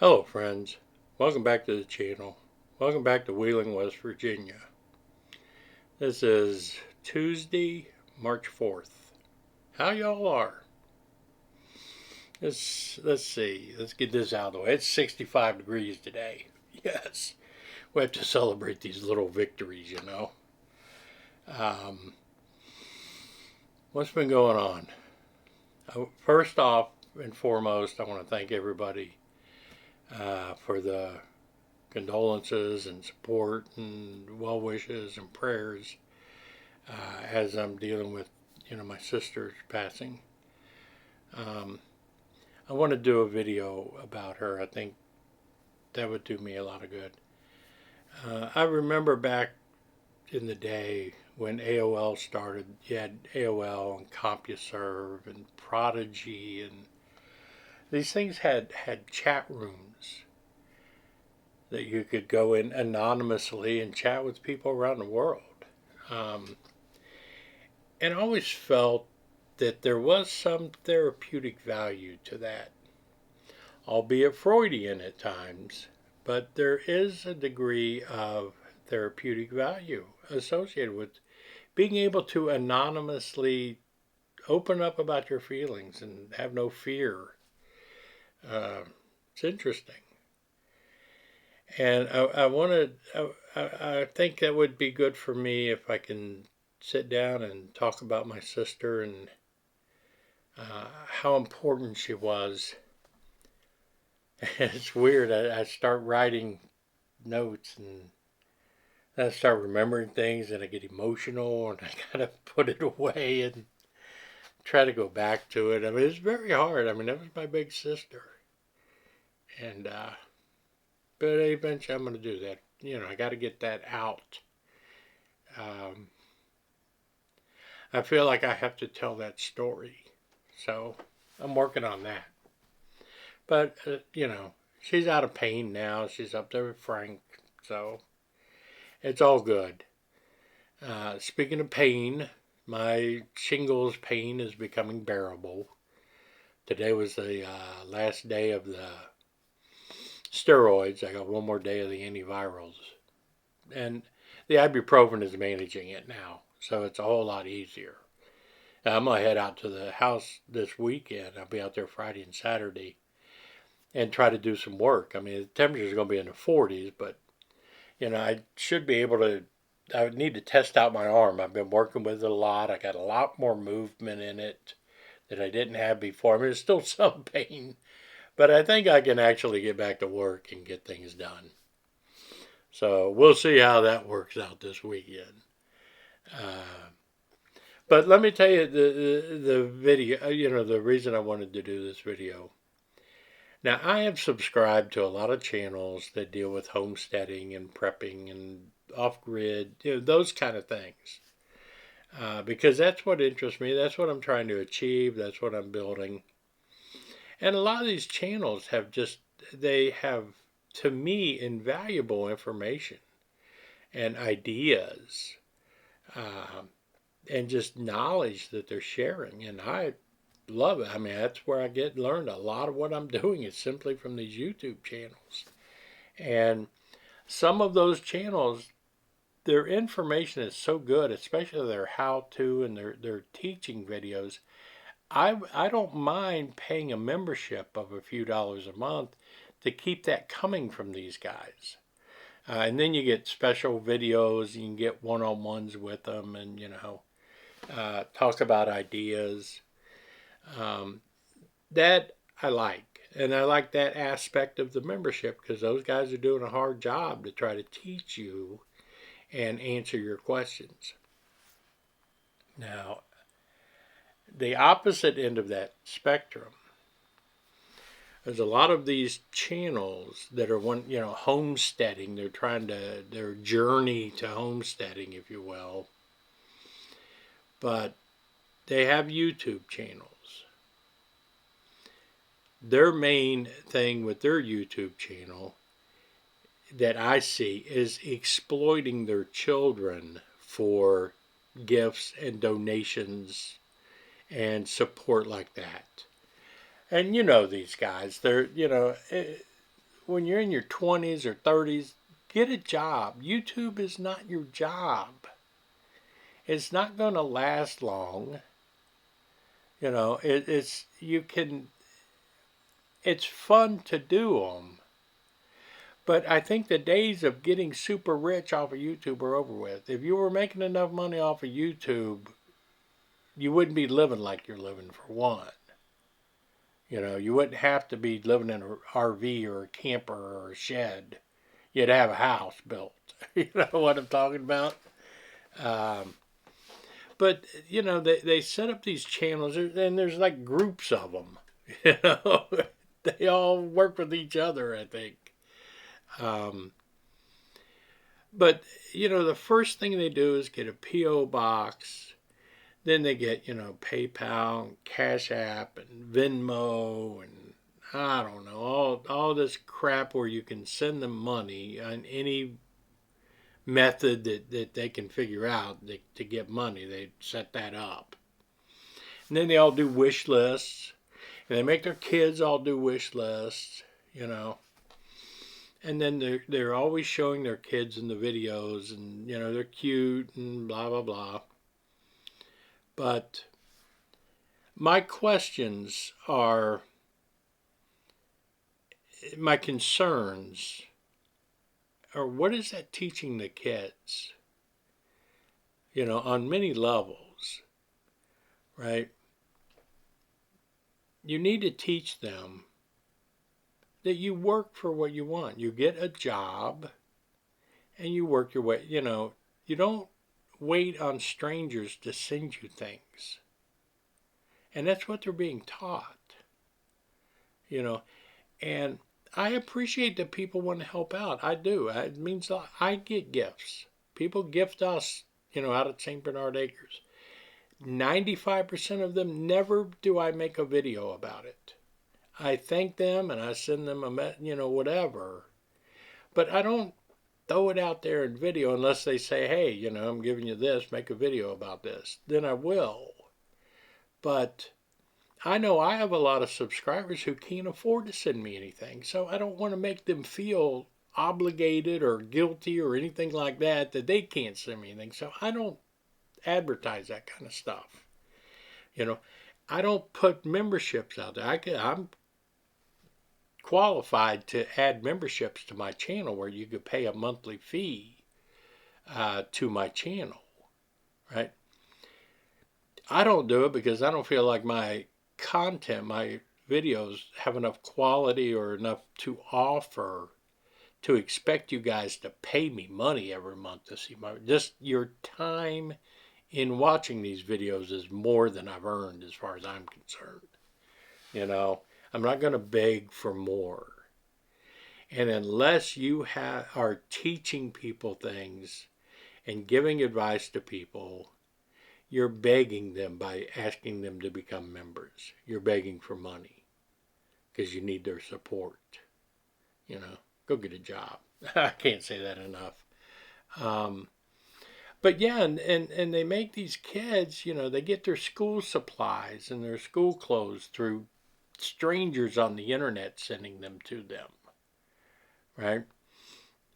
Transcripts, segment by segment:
Hello friends, welcome back to the channel. Welcome back to Wheeling, West Virginia. This is Tuesday, March 4th. How y'all are? Let's see, let's get this out of the way. It's 65 degrees today. Yes, we have to celebrate these little victories, you know. Um, what's been going on? First off and foremost, I want to thank everybody for the condolences and support and well wishes and prayers as I'm dealing with, my sister's passing. I want to do a video about her. I think that would do me a lot of good. I remember back in the day when AOL started. You had AOL and CompuServe and Prodigy, and these things had chat rooms that you could go in anonymously and chat with people around the world. Um, and I always felt that there was some therapeutic value to that, albeit Freudian at times, but there is a degree of therapeutic value associated with being able to anonymously open up about your feelings and have no fear. Uh, it's interesting. And I wanted, I think that would be good for me if I can sit down and talk about my sister and how important she was. It's weird. I start writing notes and I start remembering things and I get emotional and I kind of put it away and try to go back to it. I mean, it's very hard. I mean, that was my big sister. And, but eventually I'm going to do that. I got to get that out. Um, I feel like I have to tell that story. So I'm working on that. But, she's out of pain now. She's up there with Frank. So it's all good. Speaking of pain, my shingles pain is becoming bearable. Today was the last day of the steroids. I got one more day of the antivirals. And the ibuprofen is managing it now. So it's a whole lot easier. I'm going to head out to the house this weekend. I'll be out there Friday and Saturday and try to do some work. I mean, the temperature is going to be in the 40s, but, I should be able to. I would need to test out my arm. I've been working with it a lot. I got a lot more movement in it that I didn't have before. I mean, there's still some pain, but I think I can actually get back to work and get things done. So we'll see how that works out this weekend. But let me tell you the video. The reason I wanted to do this video. Now, I have subscribed to a lot of channels that deal with homesteading and prepping and off-grid, those kind of things. Because that's what interests me. That's what I'm trying to achieve. That's what I'm building. And a lot of these channels they have, to me, invaluable information and ideas and just knowledge that they're sharing. And I love it. I mean, that's where I learned a lot of what I'm doing is simply from these YouTube channels. And some of those channels, their information is so good, especially their how-to and their teaching videos. I don't mind paying a membership of a few dollars a month to keep that coming from these guys. And then you get special videos, you can get one-on-ones with them and, talk about ideas. That I like. And I like that aspect of the membership because those guys are doing a hard job to try to teach you and answer your questions. Now, the opposite end of that spectrum, there's a lot of these channels that are homesteading. They're trying to, their journey to homesteading, if you will. But they have YouTube channels. Their main thing with their YouTube channel that I see is exploiting their children for gifts and donations and support like that. And these guys, they're, when you're in your 20s or 30s, get a job. YouTube is not your job. It's not going to last long. You know, it's fun to do them. But I think the days of getting super rich off of YouTube are over with. If you were making enough money off of YouTube, you wouldn't be living like you're living, for one. You know, you wouldn't have to be living in an RV or a camper or a shed. You'd have a house built. You know what I'm talking about? Um, but, you know, they set up these channels, and there's like groups of them. You know, they all work with each other, I think. Um, but, you know, the first thing they do is get a P.O. box. Then they get, you know, PayPal, and Cash App, and Venmo, and I don't know, all this crap where you can send them money on any method that they can figure out to get money. They set that up. And then they all do wish lists. And they make their kids all do wish lists, you know. And then they're always showing their kids in the videos, and, you know, they're cute and blah, blah, blah. But my questions are, my concerns are, what is that teaching the kids? You know, on many levels, right? You need to teach them that you work for what you want. You get a job and you work your way. You know, you don't wait on strangers to send you things. And that's what they're being taught. You know, and I appreciate that people want to help out. I do. It means I get gifts. People gift us, you know, out at St. Bernard Acres. 95% of them, never do I make a video about it. I thank them and I send them you know, whatever. But I don't throw it out there in video unless they say, hey, you know, I'm giving you this, make a video about this. Then I will. But I know I have a lot of subscribers who can't afford to send me anything, so I don't want to make them feel obligated or guilty or anything like that they can't send me anything. So I don't advertise that kind of stuff. You know, I don't put memberships out there. I'm qualified to add memberships to my channel where you could pay a monthly fee to my channel, right? I don't do it because I don't feel like my content, my videos have enough quality or enough to offer to expect you guys to pay me money every month to see my, just your time in watching these videos is more than I've earned as far as I'm concerned. You know, I'm not going to beg for more. And unless you are teaching people things and giving advice to people, you're begging them by asking them to become members. You're begging for money because you need their support. You know, go get a job. I can't say that enough. But yeah, and they make these kids, you know, they get their school supplies and their school clothes through strangers on the internet sending them to them, right?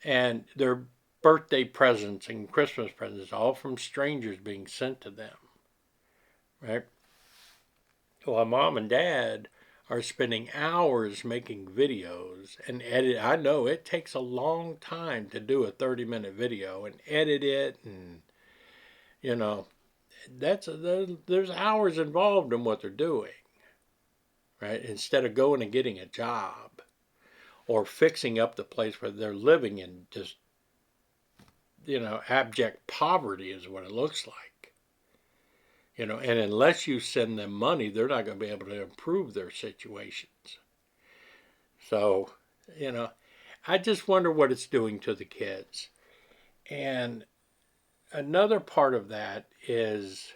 And their birthday presents and Christmas presents, all from strangers being sent to them, right? Well, mom and dad are spending hours making videos and edit. I know it takes a long time to do a 30-minute video and edit it, and you know, there's hours involved in what they're doing, right? Instead of going and getting a job or fixing up the place where they're living in just, you know, abject poverty is what it looks like. You know, and unless you send them money, they're not going to be able to improve their situations. So, you know, I just wonder what it's doing to the kids. And another part of that is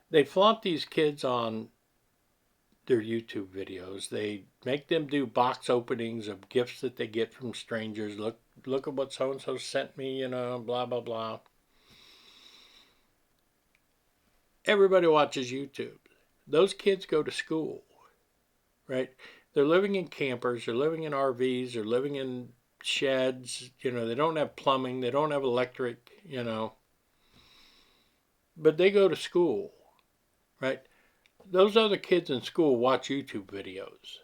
they flaunt these kids on their YouTube videos. They make them do box openings of gifts that they get from strangers. Look at what so and so sent me, you know, blah blah blah. Everybody watches YouTube. Those kids go to school, right? They're living in campers, they're living in RVs, they're living in sheds. They don't have plumbing, they don't have electric. But they go to school, right? Those other kids in school watch YouTube videos.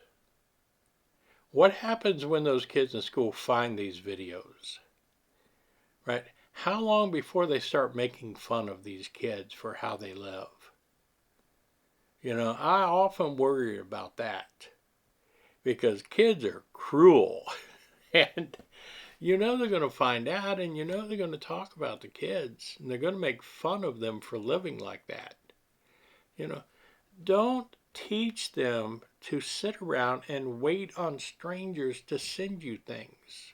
What happens when those kids in school find these videos, right? How long before they start making fun of these kids for how they live? I often worry about that because kids are cruel. And they're going to find out, and they're going to talk about the kids, and they're going to make fun of them for living like that. Don't teach them to sit around and wait on strangers to send you things.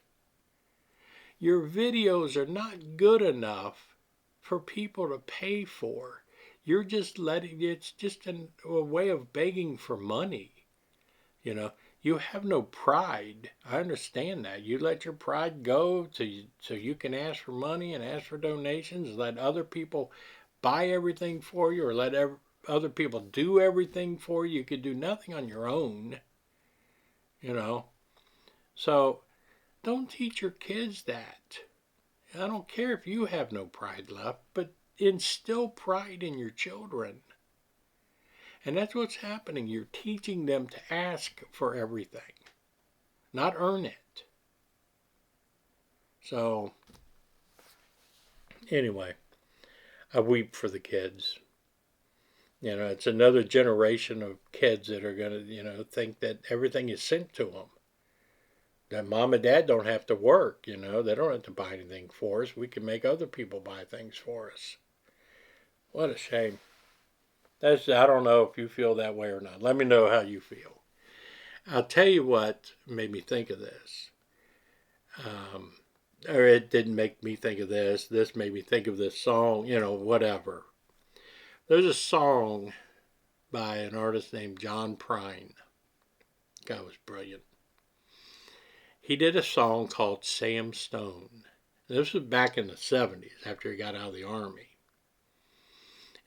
Your videos are not good enough for people to pay for. You're just it's just a way of begging for money. You have no pride. I understand that. You let your pride go so you can ask for money and ask for donations, let other people buy everything for you, or let other people do everything for you. You could do nothing on your own. So don't teach your kids that. I don't care if you have no pride left, but instill pride in your children. And that's what's happening. You're teaching them to ask for everything, not earn it. So, anyway, I weep for the kids. It's another generation of kids that are going to, think that everything is sent to them. That mom and dad don't have to work, they don't have to buy anything for us. We can make other people buy things for us. What a shame. I don't know if you feel that way or not. Let me know how you feel. I'll tell you what made me think of this. Or it didn't make me think of this. This made me think of this song, whatever. There's a song by an artist named John Prine. The guy was brilliant. He did a song called Sam Stone. This was back in the 70s after he got out of the Army.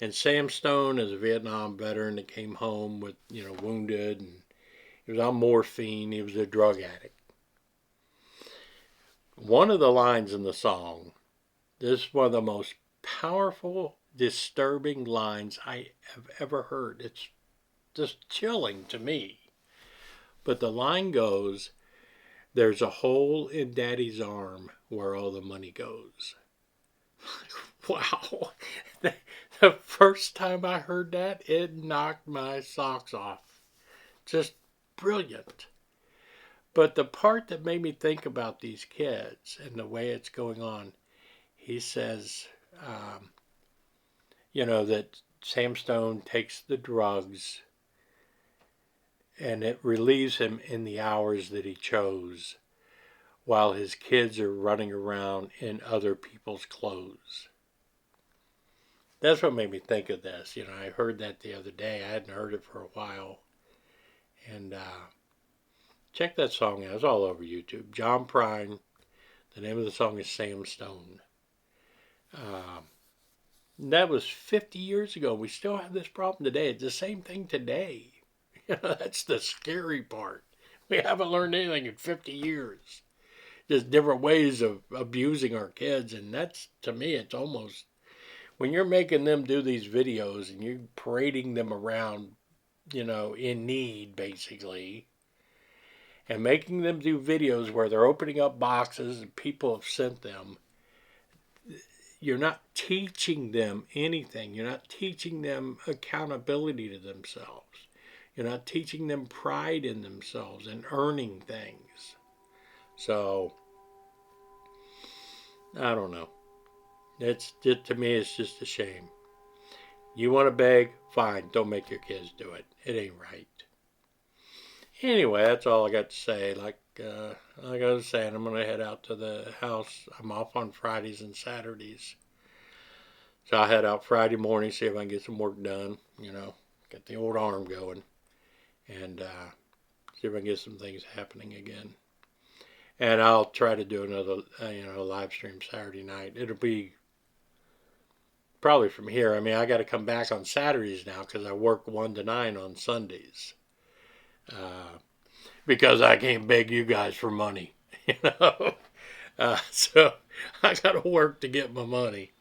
And Sam Stone is a Vietnam veteran that came home with, wounded, and he was on morphine. He was a drug addict. One of the lines in the song, this is one of the most powerful, disturbing lines I have ever heard. It's just chilling to me. But the line goes, "There's a hole in Daddy's arm where all the money goes." Wow. The first time I heard that, it knocked my socks off. Just brilliant. But the part that made me think about these kids and the way it's going on, he says, that Sam Stone takes the drugs and it relieves him in the hours that he chose while his kids are running around in other people's clothes. That's what made me think of this. I heard that the other day. I hadn't heard it for a while. And check that song out. It's all over YouTube. John Prine. The name of the song is Sam Stone. That was 50 years ago. We still have this problem today. It's the same thing today. That's the scary part. We haven't learned anything in 50 years. Just different ways of abusing our kids. And that's, to me, it's almost, when you're making them do these videos and you're parading them around, in need, basically, and making them do videos where they're opening up boxes and people have sent them, you're not teaching them anything. You're not teaching them accountability to themselves. You're not teaching them pride in themselves and earning things. So, I don't know. To me, it's just a shame. You want to beg? Fine. Don't make your kids do it. It ain't right. Anyway, that's all I got to say. Like I was saying, I'm going to head out to the house. I'm off on Fridays and Saturdays. So I'll head out Friday morning, see if I can get some work done. Get the old arm going. And see if I can get some things happening again. And I'll try to do another, live stream Saturday night. It'll be probably from here. I mean, I got to come back on Saturdays now because I work 1 to 9 on Sundays. because I can't beg you guys for money. You know, so I got to work to get my money.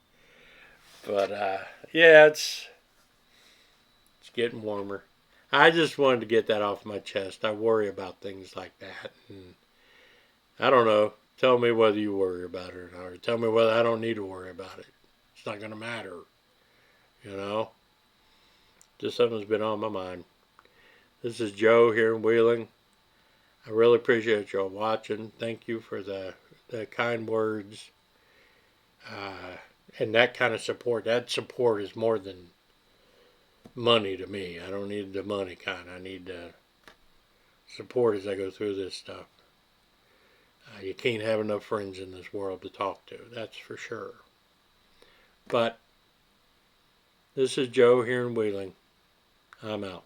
But yeah, it's getting warmer. I just wanted to get that off my chest. I worry about things like that, and I don't know. Tell me whether you worry about it or not, or tell me whether I don't need to worry about it. It's not going to matter, you know. Just something's been on my mind. This is Joe here in Wheeling. I really appreciate y'all watching. Thank you for the kind words and that kind of support. That support is more than money to me. I don't need the money kind. I need the support as I go through this stuff. You can't have enough friends in this world to talk to. That's for sure. But this is Joe here in Wheeling. I'm out.